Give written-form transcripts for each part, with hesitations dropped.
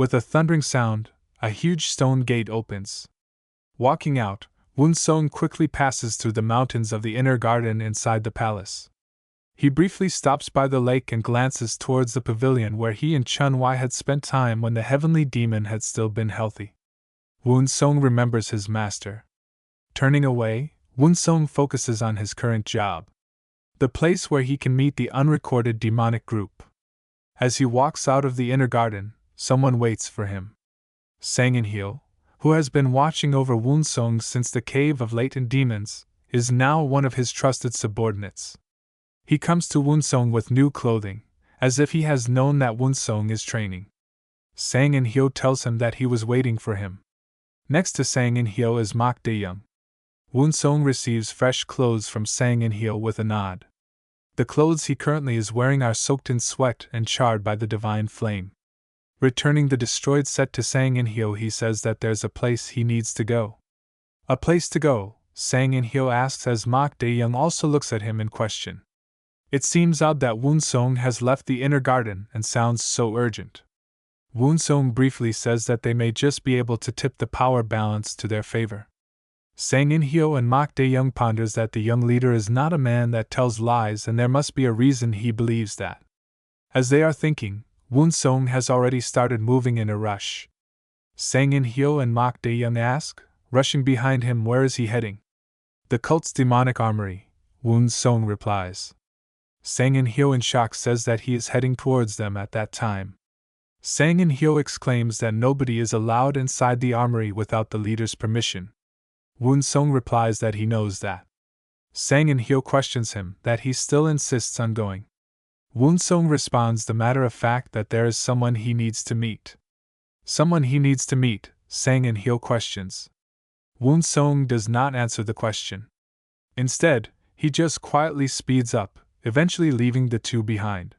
With a thundering sound, a huge stone gate opens. Walking out, Woon-seong quickly passes through the mountains of the inner garden inside the palace. He briefly stops by the lake and glances towards the pavilion where he and Chun-wai had spent time when the heavenly demon had still been healthy. Woon-seong remembers his master. Turning away, Woon-seong focuses on his current job. The place where he can meet the Unrecorded Demonic Group. As he walks out of the inner garden, someone waits for him. Sang In-hyo, who has been watching over Woon-seong since the Cave of Latent Demons, is now one of his trusted subordinates. He comes to Woon-seong with new clothing, as if he has known that Woon-seong is training. Sang In-hyo tells him that he was waiting for him. Next to Sang In-hyo is Mok Dae-young. Woon-seong receives fresh clothes from Sang In-hyo with a nod. The clothes he currently is wearing are soaked in sweat and charred by the divine flame. Returning the destroyed set to Sang In-hyo, he says that there's a place he needs to go. A place to go? Sang In-hyo asks as Mok Dae-young also looks at him in question. It seems odd that Woon-seong has left the inner garden and sounds so urgent. Woon-seong briefly says that they may just be able to tip the power balance to their favor. Sang In-hyo and Mok Dae-young ponders that the young leader is not a man that tells lies and there must be a reason he believes that. As they are thinking, Woon-seong has already started moving in a rush. Sang In-hyo and Mok Dae-young ask, rushing behind him, where is he heading? The cult's demonic armory, Woon-seong replies. Sang In-hyo in shock says that he is heading towards them at that time. Sang In-hyo exclaims that nobody is allowed inside the armory without the leader's permission. Woon-seong replies that he knows that. Sang In-hyo questions him that he still insists on going. Woon-seong responds the matter of fact that there is someone he needs to meet. Someone he needs to meet, Sang In-hyo questions. Woon-seong does not answer the question. Instead, he just quietly speeds up, eventually leaving the two behind.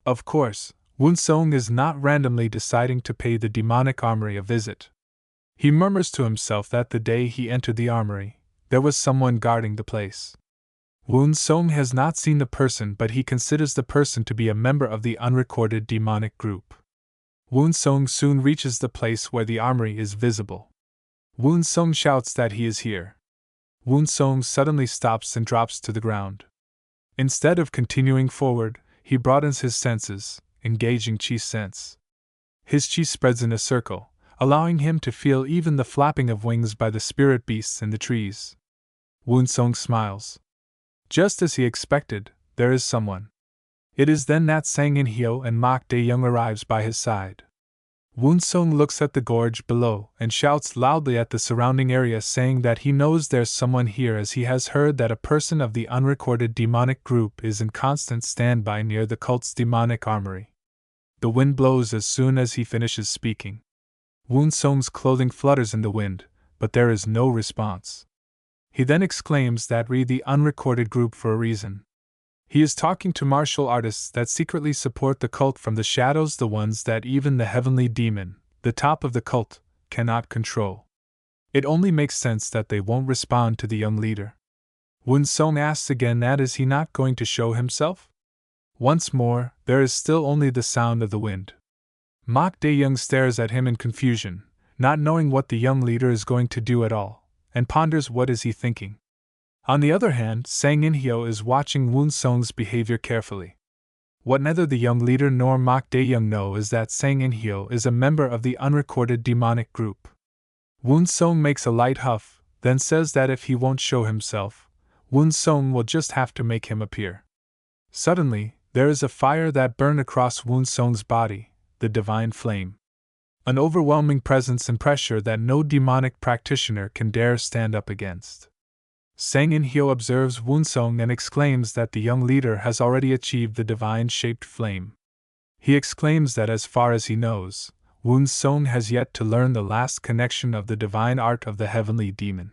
Of course, Woon-seong is not randomly deciding to pay the demonic armory a visit. He murmurs to himself that the day he entered the armory, there was someone guarding the place. Woon-seong has not seen the person, but he considers the person to be a member of the Unrecorded Demonic Group. Woon-seong soon reaches the place where the armory is visible. Woon-seong shouts that he is here. Woon-seong suddenly stops and drops to the ground. Instead of continuing forward, he broadens his senses, engaging Chi's sense. His Chi spreads in a circle, allowing him to feel even the flapping of wings by the spirit beasts in the trees. Woon-seong smiles. Just as he expected, there is someone. It is then that Sang In-hyo and Mok Dae-young arrives by his side. Woon-seong looks at the gorge below and shouts loudly at the surrounding area, saying that he knows there's someone here, as he has heard that a person of the Unrecorded Demonic Group is in constant standby near the cult's demonic armory. The wind blows as soon as he finishes speaking. Woon-seong's clothing flutters in the wind, but there is no response. He then exclaims that read the Unrecorded Group for a reason. He is talking to martial artists that secretly support the cult from the shadows, the ones that even the heavenly demon, the top of the cult, cannot control. It only makes sense that they won't respond to the young leader. Woon-seong asks again that is he not going to show himself? Once more, there is still only the sound of the wind. Mok Dae-young stares at him in confusion, not knowing what the young leader is going to do at all, and ponders what is he thinking. On the other hand, Sang In-hyo is watching Woon-seong's behavior carefully. What neither the young leader nor Mok Dae-young know is that Sang In-hyo is a member of the Unrecorded Demonic Group. Woon-seong makes a light huff, then says that if he won't show himself, Woon-seong will just have to make him appear. Suddenly, there is a fire that burns across Woon-seong's body, the divine flame. An overwhelming presence and pressure that no demonic practitioner can dare stand up against. Sang In-hyo observes Woon-seong and exclaims that the young leader has already achieved the divine-shaped flame. He exclaims that as far as he knows, Woon-seong has yet to learn the last connection of the divine art of the heavenly demon.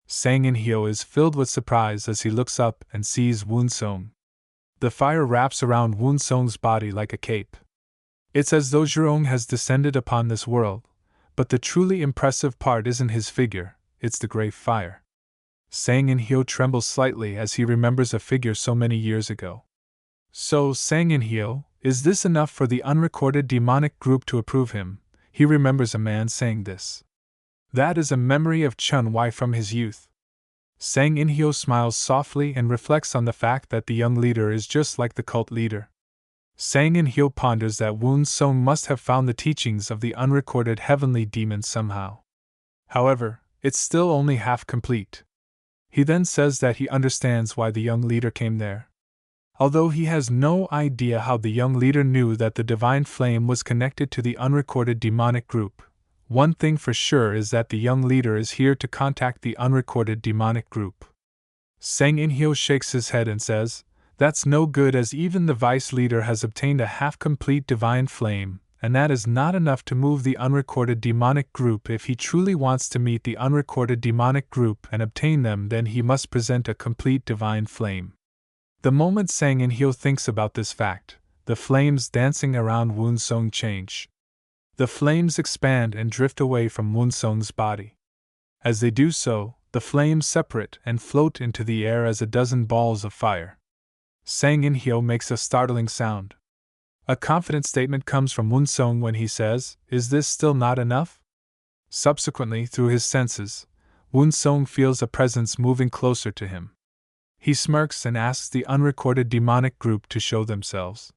Sang In-hyo is filled with surprise as he looks up and sees Woon-seong. The fire wraps around Woon-seong's body like a cape. It's as though Jeong has descended upon this world, but the truly impressive part isn't his figure, it's the gray fire. Sang In-hyo trembles slightly as he remembers a figure so many years ago. So, Sang In-hyo, is this enough for the Unrecorded Demonic Group to approve him? He remembers a man saying this. That is a memory of Chun Wai from his youth. Sang In-hyo smiles softly and reflects on the fact that the young leader is just like the cult leader. Sang In-hyo ponders that Woon-seong must have found the teachings of the unrecorded heavenly demon somehow. However, it's still only half complete. He then says that he understands why the young leader came there. Although he has no idea how the young leader knew that the divine flame was connected to the unrecorded demonic group, one thing for sure is that the young leader is here to contact the unrecorded demonic group. Sang In-hyo shakes his head and says, "That's no good, as even the vice leader has obtained a half-complete divine flame, and that is not enough to move the unrecorded demonic group. If he truly wants to meet the unrecorded demonic group and obtain them, then he must present a complete divine flame." The moment Sang In-hyo thinks about this fact, the flames dancing around Woon-seong change. The flames expand and drift away from Woon-seong's body. As they do so, the flames separate and float into the air as a dozen balls of fire. Sang In-hyo makes a startling sound. A confident statement comes from Woon-seong when he says, "Is this still not enough?" Subsequently, through his senses, Woon-seong feels a presence moving closer to him. He smirks and asks the unrecorded demonic group to show themselves.